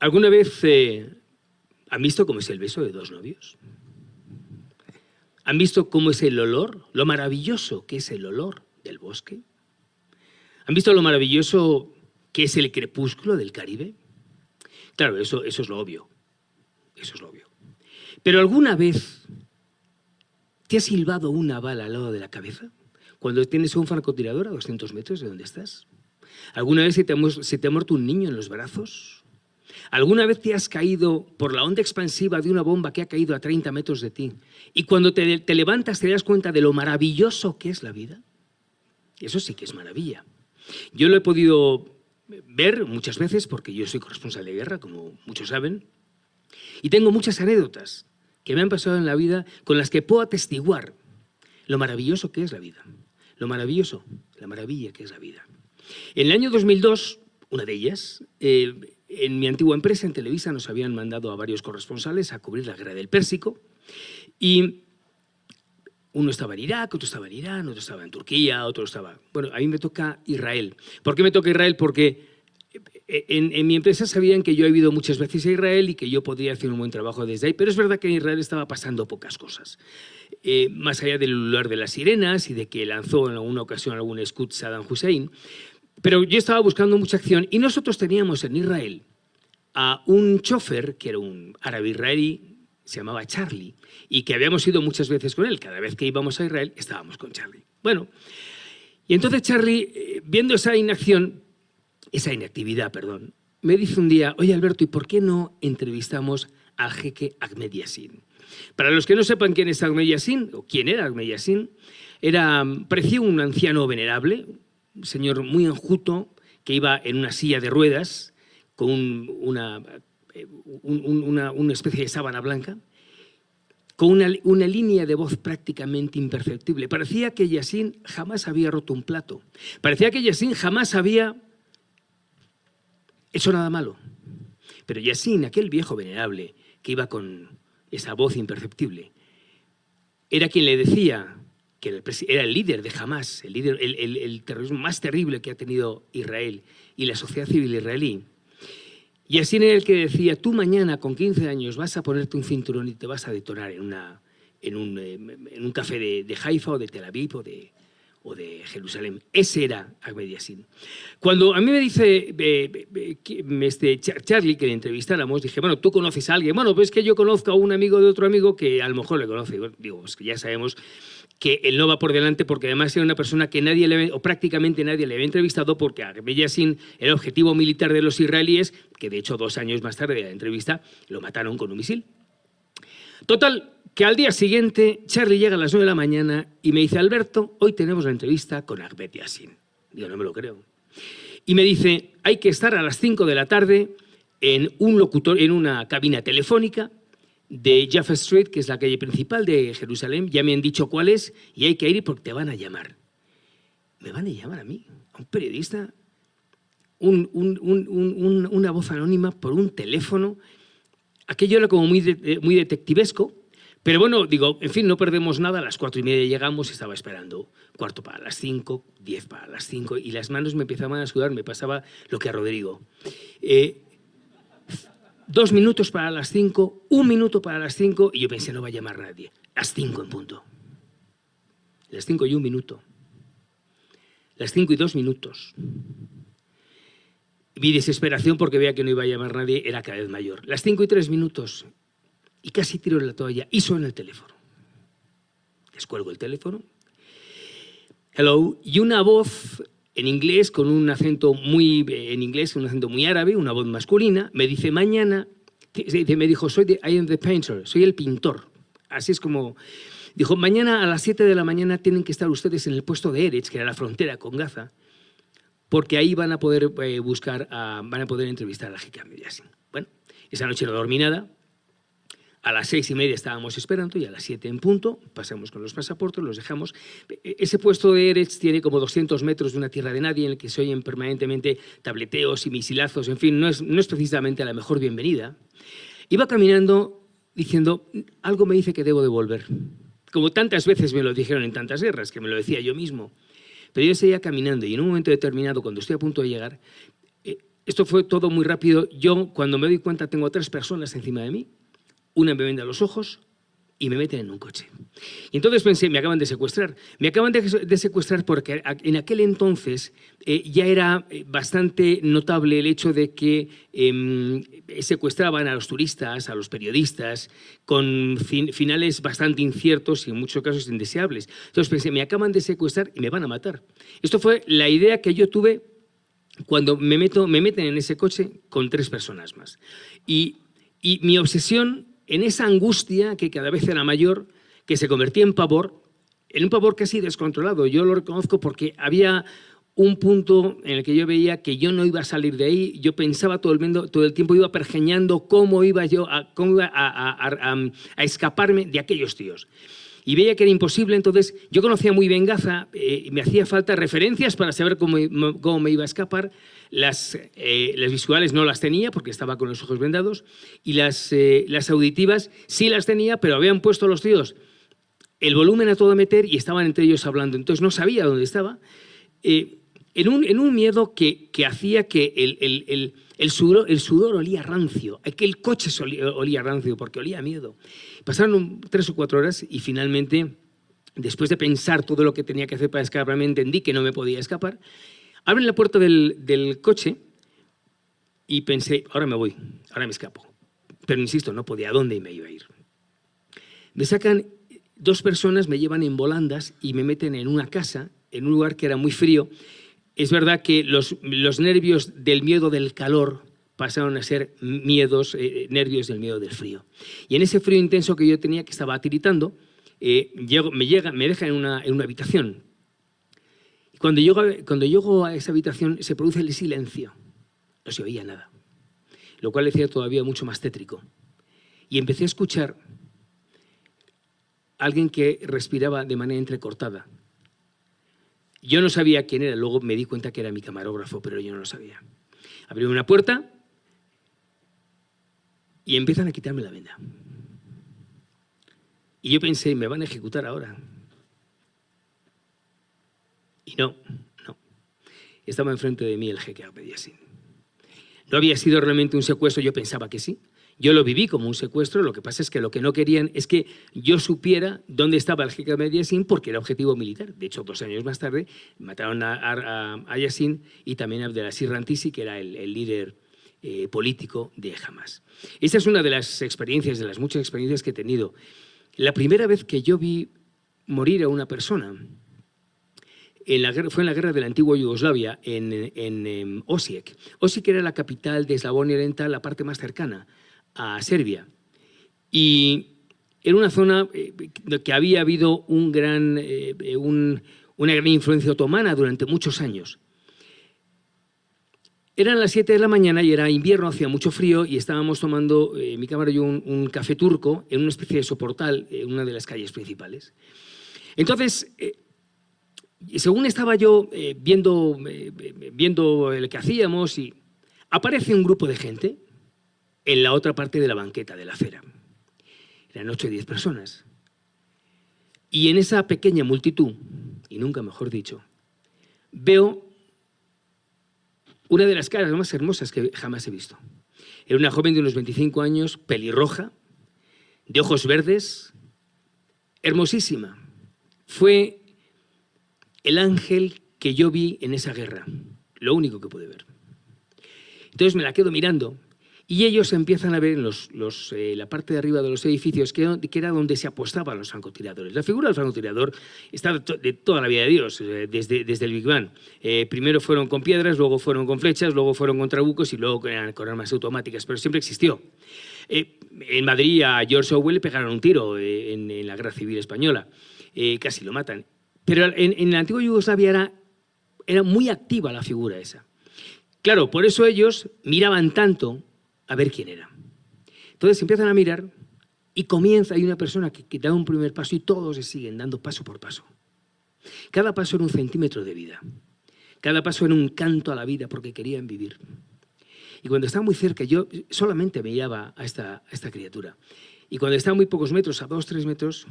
¿Alguna vez han visto cómo es el beso de dos novios? ¿Han visto cómo es el olor? Lo maravilloso que es el olor del bosque. ¿Han visto lo maravilloso que es el crepúsculo del Caribe? Claro, eso es lo obvio. Eso es lo obvio. Pero ¿alguna vez te ha silbado una bala al lado de la cabeza cuando tienes a un francotirador a 200 metros de donde estás? ¿Alguna vez se te ha muerto un niño en los brazos? ¿Alguna vez te has caído por la onda expansiva de una bomba que ha caído a 30 metros de ti? Y cuando te levantas te das cuenta de lo maravilloso que es la vida. Eso sí que es maravilla. Yo lo he podido ver muchas veces porque yo soy corresponsal de guerra, como muchos saben, y tengo muchas anécdotas que me han pasado en la vida con las que puedo atestiguar lo maravilloso que es la vida. Lo maravilloso, la maravilla que es la vida. En el año 2002, una de ellas, en mi antigua empresa, en Televisa, nos habían mandado a varios corresponsales a cubrir la guerra del Pérsico y uno estaba en Irak, otro estaba en Irán, otro estaba en Turquía, otro estaba... Bueno, a mí me toca Israel. ¿Por qué me toca Israel? Porque en mi empresa sabían que yo he ido muchas veces a Israel y que yo podría hacer un buen trabajo desde ahí, pero es verdad que en Israel estaba pasando pocas cosas. Más allá del lugar de las sirenas y de que lanzó en alguna ocasión algún Scud Saddam Hussein, pero yo estaba buscando mucha acción y nosotros teníamos en Israel a un chofer, que era un árabe israelí, se llamaba Charlie, y que habíamos ido muchas veces con él. Cada vez que íbamos a Israel estábamos con Charlie. Bueno, y entonces Charlie, viendo esa inactividad, me dice un día, oye Alberto, ¿y por qué no entrevistamos al jeque Ahmed Yassin? Para los que no sepan quién es Ahmed Yassin, o quién era Ahmed Yassin, parecía un anciano venerable, un señor muy enjuto, que iba en una silla de ruedas, con una especie de sábana blanca, con una línea de voz prácticamente imperceptible. Parecía que Yassin jamás había roto un plato. Parecía que Yassin jamás había hecho nada malo. Pero Yassin, aquel viejo venerable que iba con esa voz imperceptible, era quien le decía que era el líder de Hamas, el terrorismo más terrible que ha tenido Israel y la sociedad civil israelí. Y así era el que decía, tú mañana con 15 años vas a ponerte un cinturón y te vas a detonar en un café de Haifa o de Tel Aviv o de Jerusalén. Ese era Ahmed Yassin. Cuando a mí me dice Charlie que le entrevistáramos, dije, bueno, ¿tú conoces a alguien? Bueno, pues es que yo conozco a un amigo de otro amigo que a lo mejor le conoce. Digo, pues que ya sabemos que él no va por delante porque además era una persona que prácticamente nadie le había entrevistado porque Ahmed Yassin era el objetivo militar de los israelíes, que de hecho 2 años más tarde de la entrevista lo mataron con un misil. Total, que al día siguiente Charlie llega a las 9 de la mañana y me dice, Alberto, hoy tenemos la entrevista con Ahmed Yassin. Digo, no me lo creo. Y me dice, hay que estar a las 5 de la tarde en una cabina telefónica de Jaffa Street, que es la calle principal de Jerusalén. Ya me han dicho cuál es y hay que ir porque te van a llamar. ¿Me van a llamar a mí? ¿A un periodista? Una voz anónima por un teléfono. Aquello era como muy detectivesco. Pero bueno, digo, en fin, no perdemos nada. A las 4:30 llegamos y estaba esperando 4:45, 10:45 y las manos me empezaban a sudar. Me pasaba lo que a Rodrigo. 2 minutos para las 5, 1 minuto para las 5 y yo pensé, no va a llamar nadie. Las 5 en punto. Las 5 y 1 minuto. Las 5 y 2 minutos. Mi desesperación porque veía que no iba a llamar nadie era cada vez mayor. Las 5 y 3 minutos y casi tiro la toalla y suena el teléfono. Descuelgo el teléfono. Hello. Y una voz en inglés, con un acento muy árabe, una voz masculina, me dice mañana, me dijo, I am the painter, soy el pintor. Así es como, dijo, mañana a las 7 de la mañana tienen que estar ustedes en el puesto de Eretz, que era la frontera con Gaza, porque ahí van a poder van a poder entrevistar a la jeque Ahmed Yassin. Bueno, esa noche no dormí nada. A las 6:30 estábamos esperando y a las 7 en punto pasamos con los pasaportes, los dejamos. Ese puesto de Eretz tiene como 200 metros de una tierra de nadie en el que se oyen permanentemente tableteos y misilazos. En fin, no es precisamente la mejor bienvenida. Iba caminando diciendo, algo me dice que debo de volver. Como tantas veces me lo dijeron en tantas guerras, que me lo decía yo mismo. Pero yo seguía caminando y en un momento determinado, cuando estoy a punto de llegar, esto fue todo muy rápido. Yo, cuando me doy cuenta, tengo a 3 personas encima de mí. Una me venda los ojos y me meten en un coche. Y entonces pensé, me acaban de secuestrar. Me acaban de secuestrar porque en aquel entonces ya era bastante notable el hecho de que secuestraban a los turistas, a los periodistas, con finales bastante inciertos y en muchos casos indeseables. Entonces pensé, me acaban de secuestrar y me van a matar. Esto fue la idea que yo tuve cuando me meten en ese coche con 3 personas más. Y mi obsesión, en esa angustia que cada vez era mayor, que se convertía en un pavor casi descontrolado. Yo lo reconozco porque había un punto en el que yo veía que yo no iba a salir de ahí. Yo pensaba todo el tiempo, iba pergeñando cómo iba a escaparme de aquellos tíos. Y veía que era imposible, entonces yo conocía muy bien Gaza, me hacía falta referencias para saber cómo me iba a escapar. Las visuales no las tenía porque estaba con los ojos vendados, y las auditivas sí las tenía, pero habían puesto los tíos el volumen a todo meter y estaban entre ellos hablando, entonces no sabía dónde estaba. En un miedo que hacía que el sudor olía rancio, que el coche olía rancio porque olía a miedo. Pasaron 3 o 4 horas y finalmente, después de pensar todo lo que tenía que hacer para escaparme, entendí que no me podía escapar. Abren la puerta del coche y pensé, ahora me voy, ahora me escapo. Pero insisto, no podía, ¿a dónde me iba a ir? Me sacan 2 personas, me llevan en volandas y me meten en una casa, en un lugar que era muy frío. Es verdad que los nervios del miedo del calor pasaron a ser nervios del miedo del frío. Y en ese frío intenso que yo tenía, que estaba tiritando, me dejan en una habitación. Y cuando llego a esa habitación se produce el silencio. No se oía nada, lo cual decía todavía mucho más tétrico. Y empecé a escuchar a alguien que respiraba de manera entrecortada. Yo no sabía quién era, luego me di cuenta que era mi camarógrafo, pero yo no lo sabía. Abrió una puerta y empiezan a quitarme la venda. Y yo pensé, me van a ejecutar ahora. Y no. Estaba enfrente de mí el jeque Ahmed Yassin. No había sido realmente un secuestro, yo pensaba que sí. Yo lo viví como un secuestro, lo que pasa es que lo que no querían es que yo supiera dónde estaba el jeque Ahmed Yassin porque era objetivo militar. De hecho, 2 años más tarde mataron a Yassin y también a Abdelaziz Rantisi, que era el líder político de Hamas. Esta es una de las experiencias, de las muchas experiencias que he tenido. La primera vez que yo vi morir a una persona fue en la guerra de la antigua Yugoslavia, en Osijek. Osijek era la capital de Eslavonia Oriental, la parte más cercana a Serbia. Y era una zona que había habido una gran influencia otomana durante muchos años. Eran las 7 de la mañana y era invierno, hacía mucho frío y estábamos tomando, mi cámara y yo, un café turco en una especie de soportal en una de las calles principales. Entonces, según estaba yo viendo lo que hacíamos, y aparece un grupo de gente en la otra parte de la banqueta de la acera. Eran 8 o 10 personas. Y en esa pequeña multitud, y nunca mejor dicho, veo una de las caras más hermosas que jamás he visto. Era una joven de unos 25 años, pelirroja, de ojos verdes, hermosísima. Fue el ángel que yo vi en esa guerra, lo único que pude ver. Entonces me la quedo mirando y ellos empiezan a ver en la parte de arriba de los edificios que era donde se apostaban los francotiradores. La figura del francotirador está de toda la vida de Dios, desde el Big Bang. Primero fueron con piedras, luego fueron con flechas, luego fueron con trabucos y luego con armas automáticas, pero siempre existió. En Madrid a George Orwell le pegaron un tiro en la Guerra Civil Española, casi lo matan. Pero en la antigua Yugoslavia era muy activa la figura esa. Claro, por eso ellos miraban tanto a ver quién era. Entonces empiezan a mirar y hay una persona que da un primer paso y todos se siguen dando paso por paso. Cada paso era un centímetro de vida. Cada paso era un canto a la vida porque querían vivir. Y cuando estaba muy cerca, yo solamente veía a esta criatura. Y cuando estaba a muy pocos metros, a 2 o 3 metros,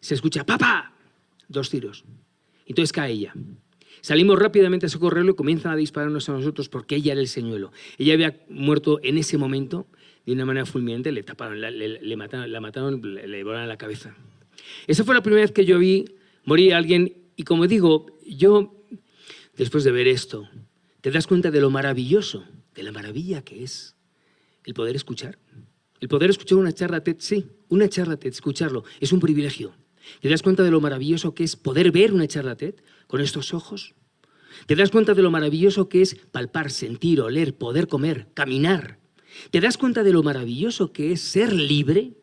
se escucha ¡papá! 2 tiros. Entonces cae ella. Salimos rápidamente a socorrerlo y comienzan a dispararnos a nosotros porque ella era el señuelo. Ella había muerto en ese momento de una manera fulminante, le taparon, la mataron, le volaron la cabeza. Esa fue la primera vez que yo vi morir a alguien y, como digo, yo, después de ver esto, te das cuenta de lo maravilloso, de la maravilla que es el poder escuchar. El poder escuchar una charla TED, sí, una charla TED, escucharlo, es un privilegio. ¿Te das cuenta de lo maravilloso que es poder ver una charla TED con estos ojos? ¿Te das cuenta de lo maravilloso que es palpar, sentir, oler, poder comer, caminar? ¿Te das cuenta de lo maravilloso que es ser libre?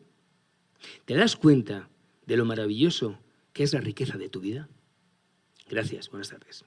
¿Te das cuenta de lo maravilloso que es la riqueza de tu vida? Gracias, buenas tardes.